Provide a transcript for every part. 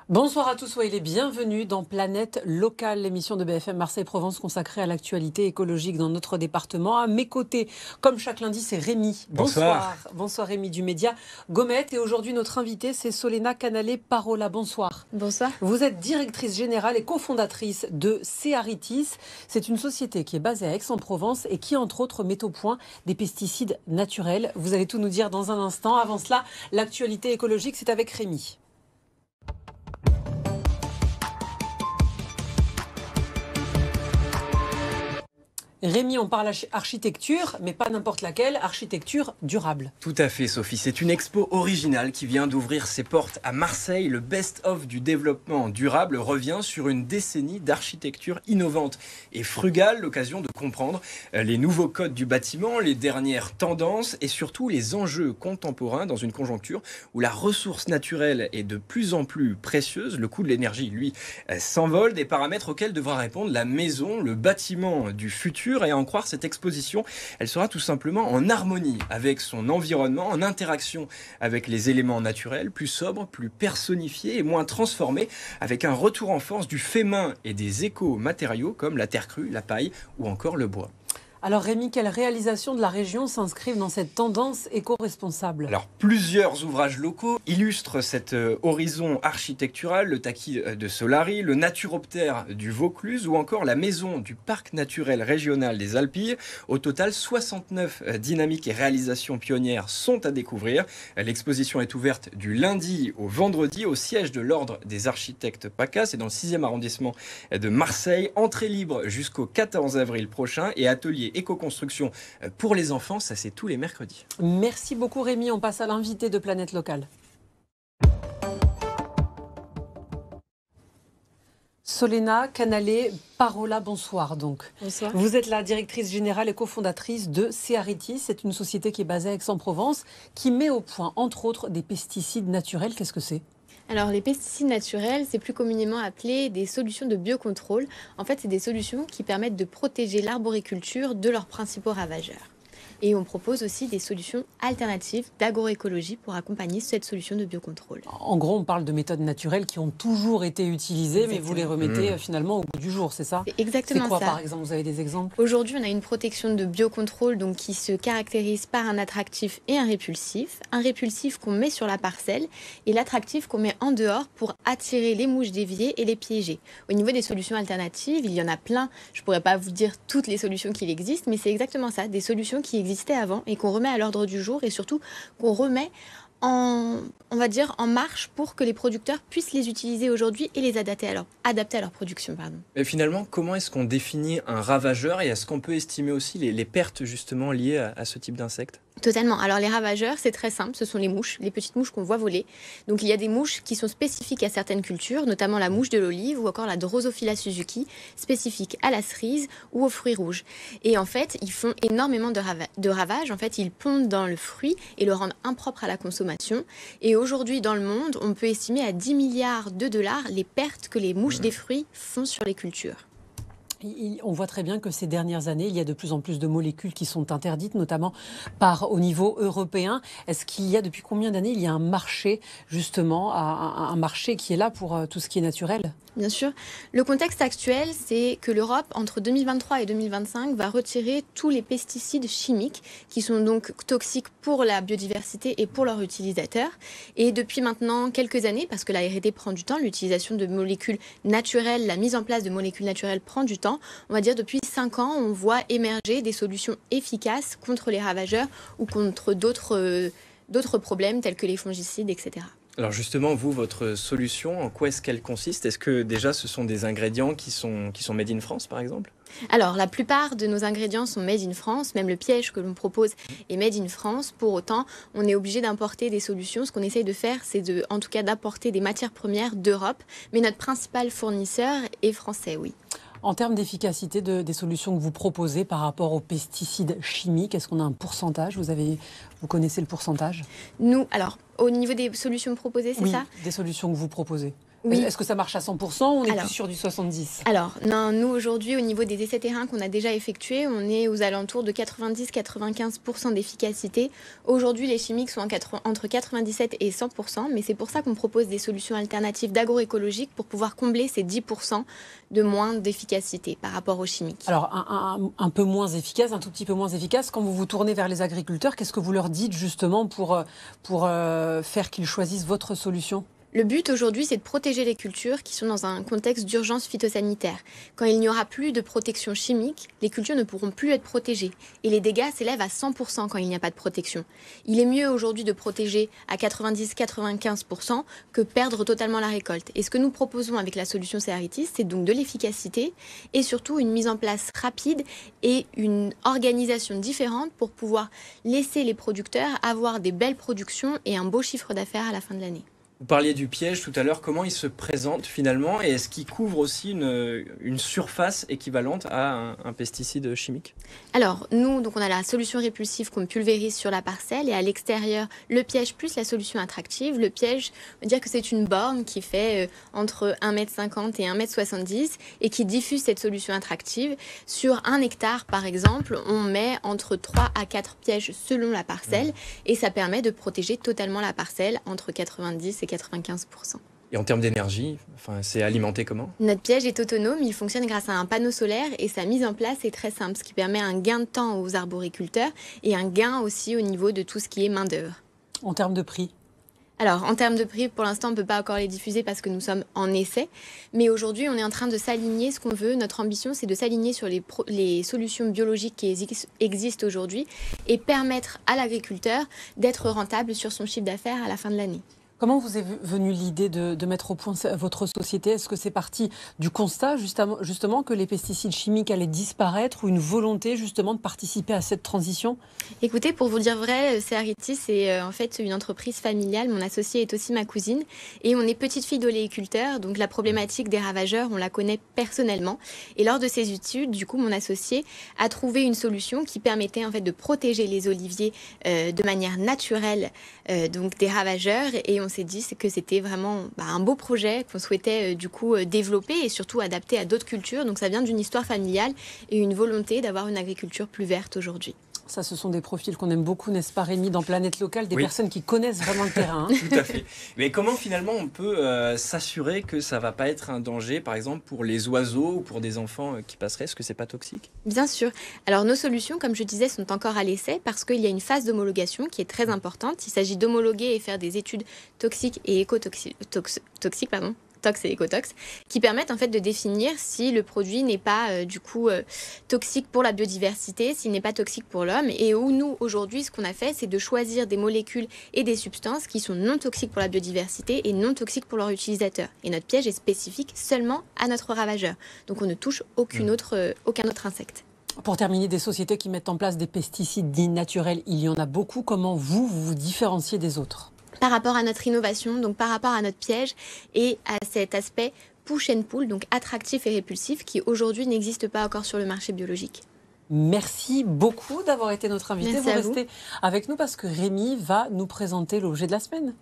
Bonsoir à tous, soyez les bienvenus dans Planète Locale, l'émission de BFM Marseille-Provence consacrée à l'actualité écologique dans notre département. À mes côtés, comme chaque lundi, c'est Rémi. Bonsoir. Bonsoir Rémi du média Gomet. Et aujourd'hui, notre invitée, c'est Solena Canalé-Parola. Bonsoir. Bonsoir. Vous êtes directrice générale et cofondatrice de Cearitis. C'est une société qui est basée à Aix-en-Provence et qui, entre autres, met au point des pesticides naturels. Vous allez tout nous dire dans un instant. Avant cela, l'actualité écologique, c'est avec Rémi. Rémi, on parle architecture, mais pas n'importe laquelle, architecture durable. Tout à fait, Sophie. C'est une expo originale qui vient d'ouvrir ses portes à Marseille. Le best-of du développement durable revient sur une décennie d'architecture innovante et frugale, l'occasion de comprendre les nouveaux codes du bâtiment, les dernières tendances et surtout les enjeux contemporains dans une conjoncture où la ressource naturelle est de plus en plus précieuse. Le coût de l'énergie, lui, s'envole, des paramètres auxquels devra répondre la maison, le bâtiment du futur. Et à en croire cette exposition, elle sera tout simplement en harmonie avec son environnement, en interaction avec les éléments naturels, plus sobres, plus personnifiés et moins transformés, avec un retour en force du fait main et des éco-matériaux comme la terre crue, la paille ou encore le bois. Alors Rémi, quelles réalisations de la région s'inscrivent dans cette tendance éco-responsable? Alors plusieurs ouvrages locaux illustrent cet horizon architectural, le Taquis de Solari, le Naturoptère du Vaucluse ou encore la maison du Parc naturel régional des Alpilles. Au total, 69 dynamiques et réalisations pionnières sont à découvrir. L'exposition est ouverte du lundi au vendredi au siège de l'Ordre des architectes PACA, c'est dans le 6e arrondissement de Marseille. Entrée libre jusqu'au 14 avril prochain et atelier éco-construction pour les enfants, ça c'est tous les mercredis. Merci beaucoup Rémi, on passe à l'invité de Planète Locale. Solena Canalé-Parola, bonsoir donc. Bonsoir. Vous êtes la directrice générale et cofondatrice de Cearitis. C'est une société qui est basée à Aix-en-Provence, qui met au point, entre autres, des pesticides naturels. Qu'est-ce que c'est ? Alors les pesticides naturels, c'est plus communément appelé des solutions de biocontrôle. En fait, c'est des solutions qui permettent de protéger l'arboriculture de leurs principaux ravageurs. Et on propose aussi des solutions alternatives d'agroécologie pour accompagner cette solution de biocontrôle. En gros, on parle de méthodes naturelles qui ont toujours été utilisées, exactement, mais vous les remettez finalement au goût du jour, c'est ça ? C'est exactement ça. C'est quoi par exemple ? Vous avez des exemples ? Aujourd'hui, on a une protection de biocontrôle donc, qui se caractérise par un attractif et un répulsif. Un répulsif qu'on met sur la parcelle et l'attractif qu'on met en dehors pour attirer les mouches d'évier et les piéger. Au niveau des solutions alternatives, il y en a plein. Je ne pourrais pas vous dire toutes les solutions qui existent, mais c'est exactement ça, des solutions qui existaient avant et qu'on remet à l'ordre du jour et surtout qu'on remet on va dire, en marche pour que les producteurs puissent les utiliser aujourd'hui et les adapter à leur production. Pardon. Mais finalement, comment est-ce qu'on définit un ravageur et est-ce qu'on peut estimer aussi les pertes justement liées à ce type d'insectes ? Totalement. Alors les ravageurs, c'est très simple, ce sont les mouches, les petites mouches qu'on voit voler. Donc il y a des mouches qui sont spécifiques à certaines cultures, notamment la mouche de l'olive ou encore la Drosophila suzuki, spécifique à la cerise ou aux fruits rouges. Et en fait, ils font énormément de ravages. En fait, ils pondent dans le fruit et le rendent impropre à la consommation. Et aujourd'hui, dans le monde, on peut estimer à 10 milliards de dollars les pertes que les mouches des fruits font sur les cultures. On voit très bien que ces dernières années, il y a de plus en plus de molécules qui sont interdites, notamment au niveau européen. Est-ce qu'il y a, depuis combien d'années, il y a un marché, justement, un marché qui est là pour tout ce qui est naturel ? Bien sûr. Le contexte actuel, c'est que l'Europe, entre 2023 et 2025, va retirer tous les pesticides chimiques qui sont donc toxiques pour la biodiversité et pour leurs utilisateurs. Et depuis maintenant quelques années, parce que la R&D prend du temps, l'utilisation de molécules naturelles, la mise en place de molécules naturelles prend du temps. On va dire depuis 5 ans, on voit émerger des solutions efficaces contre les ravageurs ou contre d'autres problèmes tels que les fongicides, etc. Alors justement, vous, votre solution, en quoi est-ce qu'elle consiste ? Est-ce que déjà ce sont des ingrédients qui sont made in France, par exemple ? Alors, la plupart de nos ingrédients sont made in France, même le piège que l'on propose est made in France. Pour autant, on est obligé d'importer des solutions. Ce qu'on essaye de faire, c'est en tout cas d'apporter des matières premières d'Europe. Mais notre principal fournisseur est français, oui. En termes d'efficacité des solutions que vous proposez par rapport aux pesticides chimiques, est-ce qu'on a un pourcentage ? Vous connaissez le pourcentage ? Nous, alors, au niveau des solutions proposées, c'est ça ? Oui, des solutions que vous proposez. Oui. Est-ce que ça marche à 100% ou on est Alors, plus sur du 70? Alors, non, nous aujourd'hui, au niveau des essais terrain qu'on a déjà effectués, on est aux alentours de 90-95% d'efficacité. Aujourd'hui, les chimiques sont entre 97 et 100%, mais c'est pour ça qu'on propose des solutions alternatives d'agroécologique pour pouvoir combler ces 10% de moins d'efficacité par rapport aux chimiques. Alors, un peu moins efficace, un tout petit peu moins efficace. Quand vous vous tournez vers les agriculteurs, qu'est-ce que vous leur dites justement pour faire qu'ils choisissent votre solution? Le but aujourd'hui, c'est de protéger les cultures qui sont dans un contexte d'urgence phytosanitaire. Quand il n'y aura plus de protection chimique, les cultures ne pourront plus être protégées. Et les dégâts s'élèvent à 100% quand il n'y a pas de protection. Il est mieux aujourd'hui de protéger à 90-95% que perdre totalement la récolte. Et ce que nous proposons avec la solution Cearitis, c'est donc de l'efficacité et surtout une mise en place rapide et une organisation différente pour pouvoir laisser les producteurs avoir des belles productions et un beau chiffre d'affaires à la fin de l'année. Vous parliez du piège tout à l'heure, comment il se présente finalement et est-ce qu'il couvre aussi une surface équivalente à un pesticide chimique? Alors, nous, donc on a la solution répulsive qu'on pulvérise sur la parcelle et à l'extérieur, le piège plus la solution attractive. Le piège, on va dire que c'est une borne qui fait entre 1,50 m et 1,70 m et qui diffuse cette solution attractive. Sur 1 hectare, par exemple, on met entre 3 à 4 pièges selon la parcelle et ça permet de protéger totalement la parcelle entre 90 et 95%. Et en termes d'énergie, c'est alimenté comment? Notre piège est autonome, il fonctionne grâce à un panneau solaire et sa mise en place est très simple, ce qui permet un gain de temps aux arboriculteurs et un gain aussi au niveau de tout ce qui est main-d'œuvre. En termes de prix? Alors, en termes de prix, pour l'instant, on ne peut pas encore les diffuser parce que nous sommes en essai. Mais aujourd'hui, on est en train de s'aligner. Ce qu'on veut, notre ambition, c'est de s'aligner sur les solutions biologiques qui existent aujourd'hui et permettre à l'agriculteur d'être rentable sur son chiffre d'affaires à la fin de l'année. Comment vous est venue l'idée de mettre au point votre société? Est-ce que c'est parti du constat justement que les pesticides chimiques allaient disparaître ou une volonté justement de participer à cette transition? Écoutez, pour vous dire vrai, Cearitis, c'est en fait une entreprise familiale. Mon associée est aussi ma cousine et on est petite fille d'oléiculteur, donc la problématique des ravageurs, on la connaît personnellement. Et lors de ces études, du coup, mon associé a trouvé une solution qui permettait en fait de protéger les oliviers de manière naturelle, donc des ravageurs. Et on s'est dit que c'était vraiment un beau projet qu'on souhaitait du coup développer et surtout adapter à d'autres cultures. Donc ça vient d'une histoire familiale et une volonté d'avoir une agriculture plus verte aujourd'hui. Ça, ce sont des profils qu'on aime beaucoup, n'est-ce pas Rémi, dans Planète Locale, des personnes qui connaissent vraiment le terrain. Tout à fait. Mais comment finalement on peut s'assurer que ça ne va pas être un danger, par exemple pour les oiseaux ou pour des enfants qui passeraient? Est-ce que c'est pas toxique? Bien sûr. Alors nos solutions, comme je disais, sont encore à l'essai parce qu'il y a une phase d'homologation qui est très importante. Il s'agit d'homologuer et faire des études toxiques et écotoxiques, tox et écotox, qui permettent en fait de définir si le produit n'est pas toxique pour la biodiversité, s'il n'est pas toxique pour l'homme. Et où nous, aujourd'hui, ce qu'on a fait, c'est de choisir des molécules et des substances qui sont non toxiques pour la biodiversité et non toxiques pour leur utilisateur. Et notre piège est spécifique seulement à notre ravageur. Donc on ne touche aucun autre insecte. Pour terminer, des sociétés qui mettent en place des pesticides dits naturels, il y en a beaucoup. Comment vous différenciez des autres? Par rapport à notre innovation, donc par rapport à notre piège et à cet aspect push and pull, donc attractif et répulsif, qui aujourd'hui n'existe pas encore sur le marché biologique. Merci beaucoup d'avoir été notre invité. Merci vous restez avec nous parce que Rémi va nous présenter l'objet de la semaine.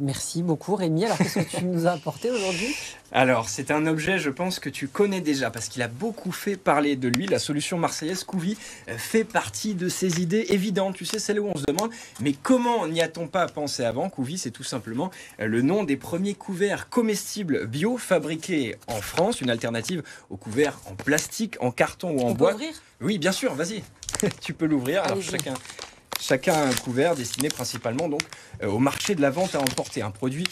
Merci beaucoup Rémi. Alors qu'est-ce que tu nous as apporté aujourd'hui? Alors c'est un objet je pense que tu connais déjà parce qu'il a beaucoup fait parler de lui. La solution marseillaise Couvy fait partie de ces idées évidentes. Tu sais, celle où on se demande mais comment n'y a-t-on pas pensé avant? Couvy, c'est tout simplement le nom des premiers couverts comestibles bio fabriqués en France. Une alternative aux couverts en plastique, en carton ou en bois. On peut ouvrir? Oui bien sûr, vas-y. Tu peux l'ouvrir. Alors chacun a un couvert destiné principalement donc au marché de la vente à emporter. Un produit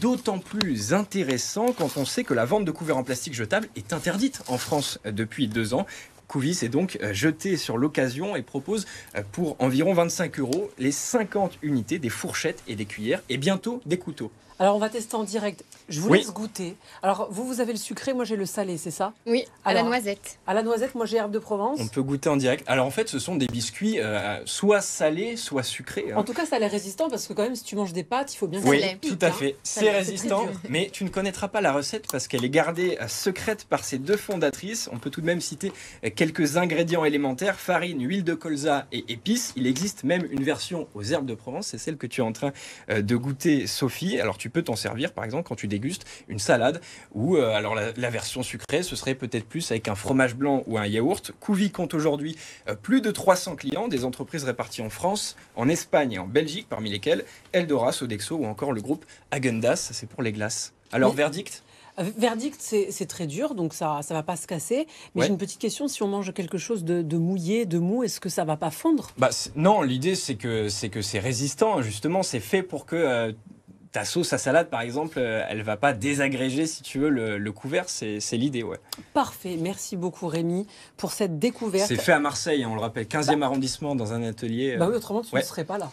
d'autant plus intéressant quand on sait que la vente de couverts en plastique jetable est interdite en France depuis 2 ans. Couvy s'est donc jeté sur l'occasion et propose pour environ 25 € les 50 unités des fourchettes et des cuillères et bientôt des couteaux. Alors on va tester en direct Je vous laisse goûter. Alors, vous avez le sucré, moi j'ai le salé, c'est ça? Oui, à la noisette. À la noisette, moi j'ai herbe de Provence. On peut goûter en direct. Alors en fait, ce sont des biscuits soit salés, soit sucrés. En tout cas, ça a l'air résistant parce que quand même, si tu manges des pâtes, il faut bien que Oui, ça pique, tout à fait. C'est très résistant, dur. mais tu ne connaîtras pas la recette parce qu'elle est gardée secrète par ses deux fondatrices. On peut tout de même citer quelques ingrédients élémentaires, farine, huile de colza et épices. Il existe même une version aux herbes de Provence, c'est celle que tu es en train de goûter, Sophie. Alors tu peux t'en servir, par exemple, quand tu dégustes une salade ou alors la version sucrée, ce serait peut-être plus avec un fromage blanc ou un yaourt. Couvy compte aujourd'hui plus de 300 clients, des entreprises réparties en France, en Espagne et en Belgique, parmi lesquelles Eldora, Sodexo ou encore le groupe Häagen-Dazs, c'est pour les glaces. Alors, verdict? Verdict, c'est très dur, donc ça va pas se casser. Mais j'ai une petite question, si on mange quelque chose de mouillé, de mou, est-ce que ça va pas fondre? Non, l'idée c'est que c'est résistant, justement, c'est fait pour que ta sauce à salade, par exemple, elle va pas désagréger, si tu veux, le couvert, c'est l'idée, ouais. Parfait, merci beaucoup Rémi pour cette découverte. C'est fait à Marseille, hein, on le rappelle, 15e arrondissement, dans un atelier. Oui, autrement tu ne serais pas là.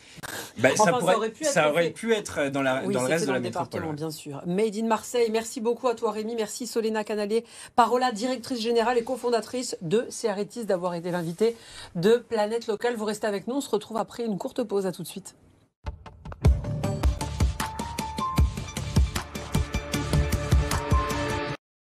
Ça aurait pu être dans le reste de la métropole. Bien sûr. Made in Marseille, merci beaucoup à toi Rémi, merci Solena Canalier, Parola, directrice générale et cofondatrice de CRITIS, d'avoir été l'invitée de Planète Locale. Vous restez avec nous, on se retrouve après une courte pause, à tout de suite.